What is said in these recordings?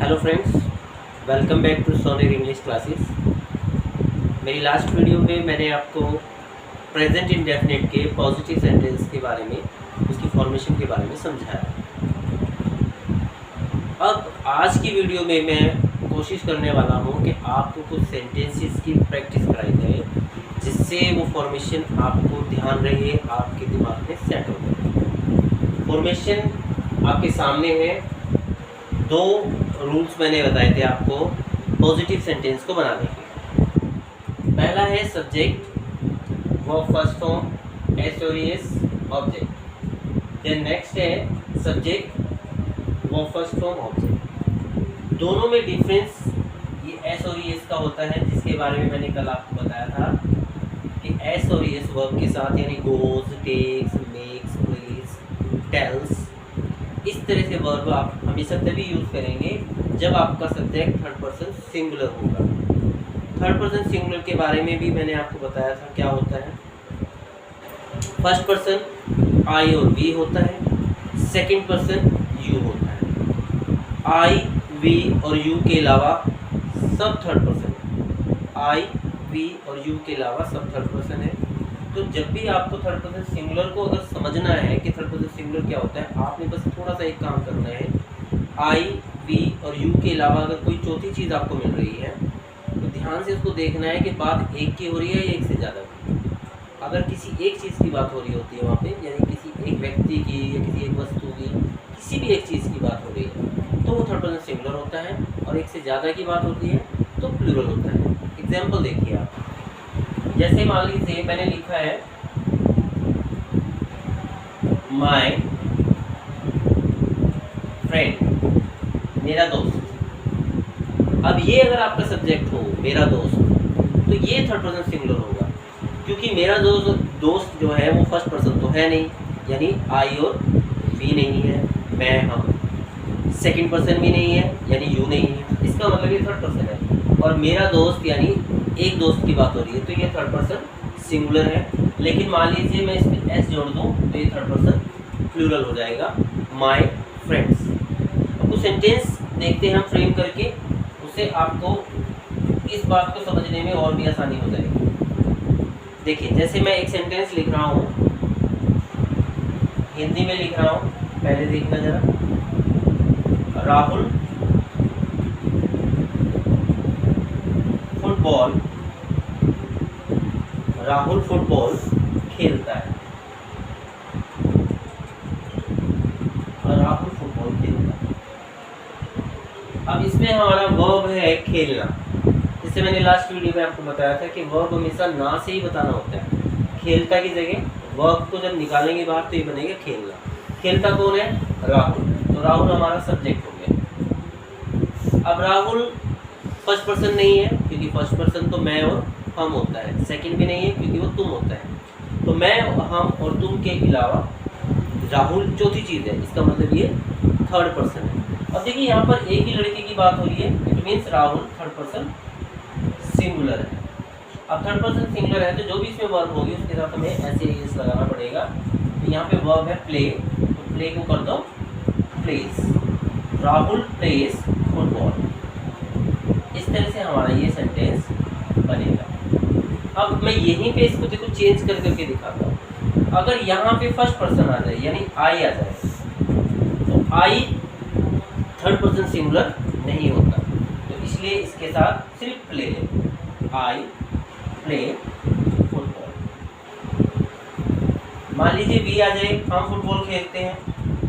Hello friends, welcome back to Sonar English classes. मेरी last video में मैंने आपको प्रेजेंट इंडेफिनिट के पॉजिटिव सेंटेंस के बारे में, उसकी फॉर्मेशन के बारे में समझाया। अब आज की वीडियो में मैं कोशिश करने वाला हूँ कि आपको कुछ सेंटेंसेस की प्रैक्टिस कराई जाए, जिससे वो फॉर्मेशन आपको ध्यान रहे, आपके दिमाग में सेट हो जाए। फॉर्मेशन आपके सामने है। दो रूल्स मैंने बताए थे आपको पॉजिटिव सेंटेंस को बनाने के। पहला है subject, verb first form, S और एस, ऑब्जेक्ट। देन नेक्स्ट है subject, verb first form, object. दोनों में डिफरेंस ये एस और एस का होता है, जिसके बारे में मैंने कल आपको बताया था कि एस और एस वर्ब के साथ यानी goes, takes, makes, places, tells, इस तरह से वर्ब आप हमेशा तभी यूज़ करेंगे जब आपका सब्जेक्ट थर्ड पर्सन सिंगुलर होगा। थर्ड पर्सन सिंगुलर के बारे में भी मैंने आपको बताया था क्या होता है। फर्स्ट पर्सन आई और वी होता है, सेकंड पर्सन यू होता है। आई, वी और यू के अलावा सब थर्ड पर्सन है। आई, वी और यू के अलावा सब थर्ड पर्सन है। तो जब भी आपको थर्ड पर्सन सिंगुलर को अगर समझना है कि थर्ड पर्सन सिंगुलर क्या होता है, आपने बस थोड़ा सा एक काम करना है। आई, वी और यू के अलावा अगर कोई चौथी चीज़ आपको मिल रही है तो ध्यान से उसको देखना है कि बात एक की हो रही है या एक से ज़्यादा की। अगर किसी एक चीज़ की बात हो रही होती है वहाँ पे, यानी किसी एक व्यक्ति की या किसी एक वस्तु की, किसी भी एक चीज़ की बात हो रही है, तो वो थर्ड पर्सन सिंगुलर होता है। और एक से ज़्यादा की बात होती है तो प्लूरल होता है। एग्जाम्पल देखिए आप, जैसे मान लीजिए मैंने लिखा है माय फ्रेंड, मेरा दोस्त। अब ये अगर आपका सब्जेक्ट हो मेरा दोस्त, तो ये थर्ड पर्सन सिंगुलर होगा, क्योंकि मेरा दोस्त जो है वो फर्स्ट पर्सन तो है नहीं, यानी आई और वी नहीं है, मैं, हम। सेकंड पर्सन भी नहीं है, यानी यू नहीं है, इसका मतलब ये थर्ड पर्सन है। और मेरा दोस्त यानी एक दोस्त की बात हो रही है, तो ये थर्ड पर्सन सिंगुलर है। लेकिन मान लीजिए मैं इसमें एस जोड़ दूँ तो ये थर्ड पर्सन प्लूरल हो जाएगा, माय फ्रेंड्स। अब कुछ सेंटेंस देखते हैं हम फ्रेम करके, उससे आपको इस बात को समझने में और भी आसानी हो जाएगी। देखिए, जैसे मैं एक सेंटेंस लिख रहा हूँ, हिंदी में लिख रहा हूँ, पहले देखना जरा। राहुल फुटबॉल खेलता है। राहुल फुटबॉल खेलता है। अब इसमें हमारा वर्ब है खेलना। जैसे मैंने लास्ट वीडियो में आपको बताया था कि वर्ब हमेशा ना से ही बताना होता है। खेलता की जगह वर्ब को जब निकालेंगे बाहर तो ये बनेगा खेलना। खेलता कौन है? राहुल। तो राहुल हमारा सब्जेक्ट हो गया। अब राहुल फर्स्ट पर्सन नहीं है, क्योंकि फर्स्ट पर्सन तो मैं और हम होता है। सेकंड भी नहीं है, क्योंकि वो तुम होता है। तो मैं, हम और तुम के अलावा राहुल चौथी चीज़ है, इसका मतलब ये थर्ड पर्सन है। अब देखिए यहाँ पर एक ही लड़के की बात हो रही है, it means Rahul third person singular है। अब थर्ड पर्सन सिंगुलर है तो जो भी इसमें वर्ब होगी उसके साथ हमें ऐसे एस लगाना पड़ेगा। तो यहाँ पे वर्ब है प्ले, तो प्ले को कर दो प्लेस। Rahul place football. इस तरह से हमारा ये सेंटेंस बनेगा। अब मैं यहीं पे इसको देखो चेंज कर करके दिखाता हूँ। अगर यहाँ पे फर्स्ट पर्सन आ जाए, यानी आई आ जाए, तो आई थर्ड पर्सन सिंगुलर नहीं होता, तो इसलिए इसके साथ सिर्फ प्ले ले। I play football. मान लीजिए वी आ जाए, हम फुटबॉल खेलते हैं,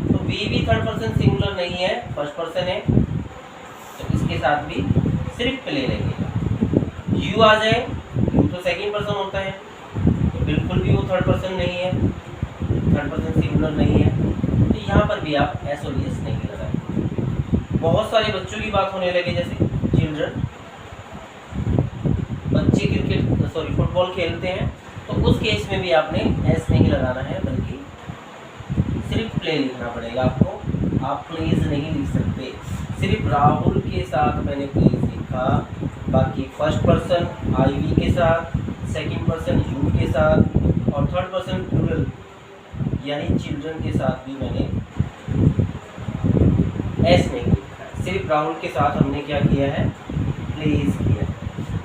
तो वी भी थर्ड पर्सन सिंगुलर नहीं है, फर्स्ट पर्सन है, तो इसके साथ भी सिर्फ प्ले लगेगा। यू आ जाए, यू तो सेकंड पर्सन होता है, तो बिल्कुल भी वो थर्ड पर्सन नहीं है, थर्ड पर्सन सिंगुलर नहीं है, तो यहाँ पर भी आप एस और एस नहीं लगाएं। बहुत सारे बच्चों की बात होने लगे, जैसे चिल्ड्रन, बच्चे फुटबॉल खेलते हैं, तो उस केस में भी आपने एस नहीं लगाना है, बल्कि सिर्फ प्ले लिखना पड़ेगा आपको। आप प्लीज नहीं लिख सकते। सिर्फ राहुल के साथ मैंने प्लीज लिखा, बाकी फर्स्ट पर्सन आई वी के साथ, सेकंड पर्सन यू के साथ और थर्ड पर्सन प्लूरल यानी चिल्ड्रन के साथ भी मैंने एस नहीं लिखा है। सिर्फ राहुल के साथ हमने क्या किया है, प्लेस किया है।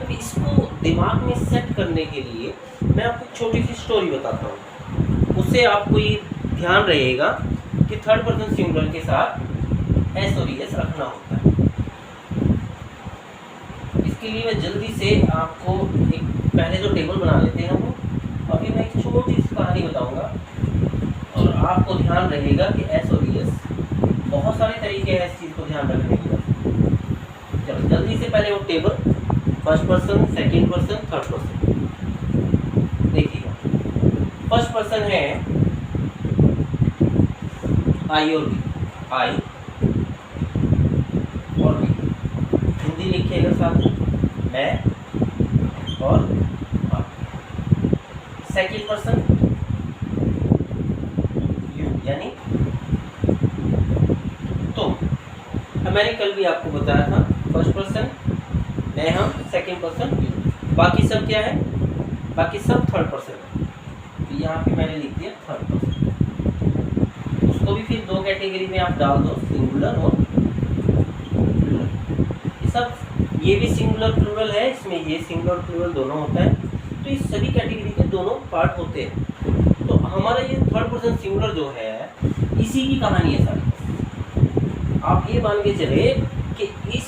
अब इसको दिमाग में सेट करने के लिए मैं आपको एक छोटी सी स्टोरी बताता हूँ, उससे आपको ये ध्यान रहेगा कि थर्ड पर्सन सिंगुलर के साथ एस और एस रखना होता है। इसके लिए मैं जल्दी से आपको एक पहले जो टेबल बना लेते हैं हम, अभी मैं एक छोटी सी कहानी बताऊंगा और आपको ध्यान रहेगा कि एस और एस बहुत सारे तरीके हैं इस चीज़ को ध्यान रखने के। चलो जल्दी से पहले वो table, first person, second person, third person देखिएगा। फर्स्ट पर्सन है आई और बी, आई और बी, हिंदी लिखिएगा साथ में, मैं और आप। सेकंड पर्सन यू यानी तुम। मैंने कल भी आपको बताया था फर्स्ट पर्सन मैं, हम, सेकंड पर्सन यू, बाकी सब क्या है, बाकी सब थर्ड पर्सन है। तो यहाँ पे मैंने लिख दिया थर्ड पर्सन। उसको भी फिर दो कैटेगरी में आप डाल दो, सिंगुलर और प्लूरल। ये सब, ये भी सिंगुलर प्लूरल है, इसमें ये सिंगुलर प्लूरल दोनों होता है। तो इस सभी कैटेगरी के दोनों पार्ट होते हैं। तो हमारा ये थर्ड पर्सन सिंगुलर जो है इसी की कहानी है सारी। आप ये मान के चले कि इस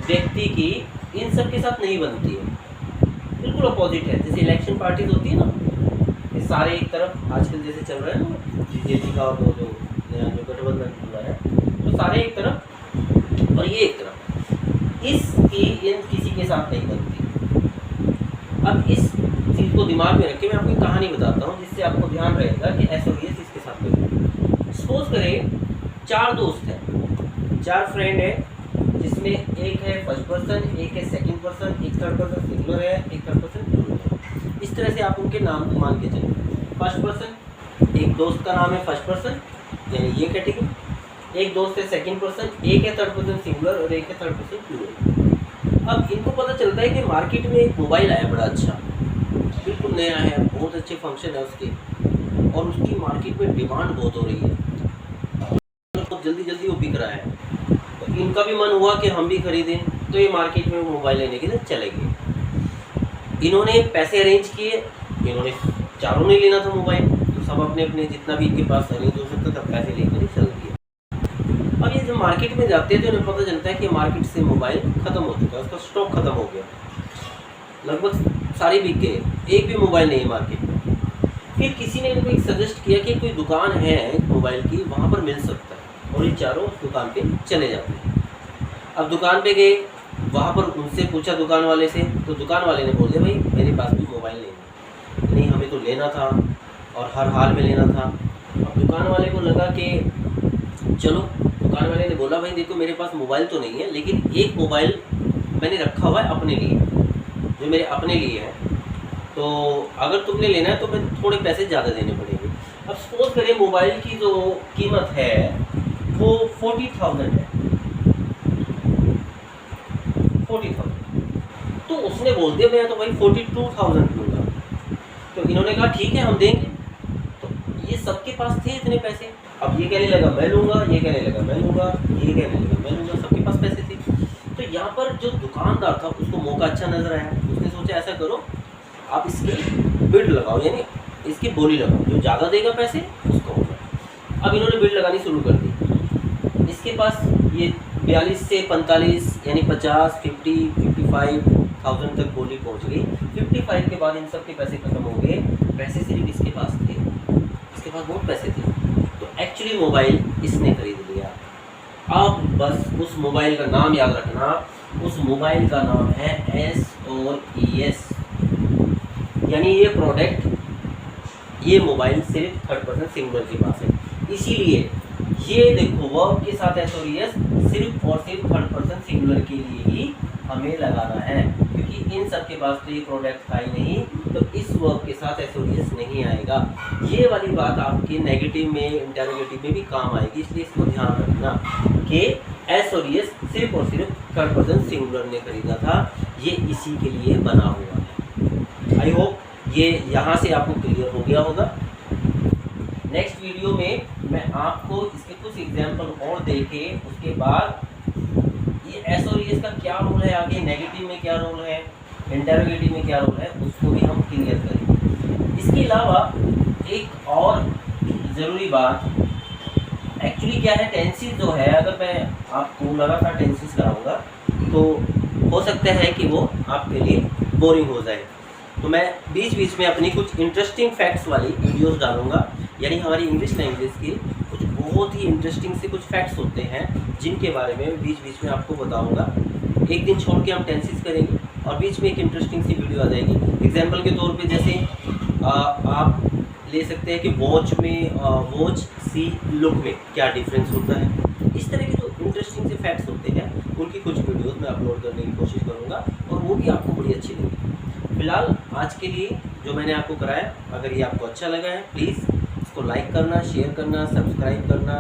व्यक्ति की इन सब के साथ नहीं बनती है, बिल्कुल अपोजिट है। जैसे इलेक्शन पार्टीज होती है ना, ये सारे एक तरफ आजकल जैसे चल रहा है ना, बीजेपी का वो जो नया जो गठबंधन चल रहा है, तो सारे एक तरफ और ये एक तरफ, इसकी इन किसी के साथ नहीं बनती। अब इस चीज़ को दिमाग में रख के मैं आपको एक कहानी बताता हूँ जिससे आपको ध्यान रहेगा कि एस और एस इसके साथ बनती। सपोज करें 4 दोस्त हैं, 4 फ्रेंड है, जिसमें एक है फर्स्ट पर्सन, एक है सेकंड पर्सन, एक थर्ड पर्सन सिंगुलर है, एक थर्ड पर्सन प्लूरल है। इस तरह से आप उनके नाम को मान के चलें। फर्स्ट पर्सन, एक दोस्त का नाम है फर्स्ट पर्सन यानी ये कैटेगरी, एक दोस्त है सेकंड पर्सन, एक है थर्ड पर्सन सिंगुलर और एक है थर्ड पर्सन प्लूरल। अब इनको पता चलता है कि मार्केट में एक मोबाइल आया बड़ा अच्छा, बिल्कुल नया है, बहुत अच्छे फंक्शन है उसके, और उसकी मार्केट में डिमांड बहुत हो रही है, बहुत जल्दी जल्दी वो बिक रहा है। तो इनका भी मन हुआ कि हम भी खरीदें, तो ये मार्केट में मोबाइल लेने के लिए चले गए। इन्होंने पैसे अरेंज किए, इन्होंने चारों ने लेना था मोबाइल, तो सब अपने अपने जितना भी इनके पास अरेंज हो सकता था पैसे लेकर ही चल दिए। अब ये जब मार्केट में जाते हैं तो इन्हें पता चलता है कि मार्केट से मोबाइल ख़त्म हो चुका है, उसका स्टॉक ख़त्म हो गया, लगभग सारे बिक गए, एक भी मोबाइल नहीं है मार्केट में। फिर किसी ने इनको एक सजेस्ट किया कि कोई दुकान है मोबाइल की, वहाँ पर मिल सकता है, और ये चारों उस दुकान पे चले जाते हैं। अब दुकान पे गए, वहाँ पर उनसे पूछा दुकान वाले से, तो दुकान वाले ने बोल दिया भाई मेरे पास भी मोबाइल नहीं हमें तो लेना था और हर हाल में लेना था। अब दुकान वाले को लगा कि चलो, दुकान वाले ने बोला भाई देखो मेरे पास मोबाइल तो नहीं है, लेकिन एक मोबाइल मैंने रखा हुआ है अपने लिए, जो मेरे अपने लिए है, तो अगर तुमने लेना है तो मैं थोड़े पैसे ज़्यादा देने पड़ेंगे। अब सपोज करें मोबाइल की जो कीमत है वो 40,000 है, 40,000, तो उसने बोल दिया मैं तो भाई 42,000 लूँगा। तो इन्होंने कहा ठीक है हम देंगे। तो ये सबके पास थे इतने पैसे, अब ये कहने लगा मैं लूँगा, ये कहने लगा मैं लूँगा, ये कहने लगा मैं लूँगा, सबके पास पैसे थे। तो यहाँ पर जो दुकानदार था उसको मौका अच्छा नजर आया, उसने सोचा ऐसा करो आप इसकी बिड लगाओ, यानी इसकी बोली लगाओ, जो ज़्यादा देगा पैसे उसको होगा। अब इन्होंने बिड लगानी शुरू कर दी। इसके पास ये 42 से 45 यानी 50, 50, 55,000 तक बोली पहुँच गई। 55 के बाद इन सब के पैसे खत्म हो गए, पैसे सिर्फ इसके पास थे, इसके पास बहुत पैसे थे। तो एक्चुअली मोबाइल इसने खरीद लिया। अब बस उस मोबाइल का नाम याद रखना, उस मोबाइल का नाम है एस और ES, यानी ये प्रोडक्ट, ये मोबाइल सिर्फ थर्ड पर्सन सिंगुलर के पास है। इसीलिए ये देखो वर्ब के साथ एस और ES सिर्फ और सिर्फ थर्ड पर्सन सिंगुलर के लिए ही हमें लगाना है, क्योंकि इन सब के पास तो ये प्रोडक्ट था ही नहीं, तो इस वर्ब के साथ एस और ES नहीं आएगा। ये वाली बात आपके नेगेटिव में, इंटरोगेटिव में भी काम आएगी, इसलिए इसको ध्यान रखना कि एस और ES सिर्फ और सिर्फ थर्ड पर्सन सिंगुलर ने खरीदा था, ये इसी के लिए बना हुआ है। आई होप ये यहाँ से आपको क्लियर हो गया होगा। नेक्स्ट वीडियो में मैं आपको इसके कुछ एग्जाम्पल और देके उसके बाद ये एस और एस का क्या रोल है, आगे नेगेटिव में क्या रोल है, इंटरोगेटिव में क्या रोल है, उसको भी हम क्लियर करेंगे। इसके अलावा एक और ज़रूरी बात, एक्चुअली क्या है, टेंसेस जो है, अगर मैं आपको लगातार टेंसेस कराऊंगा तो हो सकता है कि वो आपके लिए बोरिंग हो जाए। तो मैं बीच बीच में अपनी कुछ इंटरेस्टिंग फैक्ट्स वाली वीडियोस डालूंगा, यानी हमारी इंग्लिश लैंग्वेज की कुछ बहुत ही इंटरेस्टिंग से कुछ फैक्ट्स होते हैं जिनके बारे में बीच बीच में आपको बताऊंगा। एक दिन छोड़ के हम टेंसेस करेंगे और बीच में एक इंटरेस्टिंग सी वीडियो आ जाएगी। एग्जाम्पल के तौर पे जैसे आप ले सकते हैं कि वॉच में वॉच सी लुक में क्या डिफरेंस होता है। इस तरह के जो इंटरेस्टिंग से फैक्ट्स होते हैं उनकी कुछ वीडियोस मैं अपलोड करने की कोशिश करूंगा और वो भी आपको बड़ी अच्छी लगेगी। फिलहाल आज के लिए जो मैंने आपको कराया, अगर ये आपको अच्छा लगा है प्लीज़ इसको लाइक करना, शेयर करना, सब्सक्राइब करना।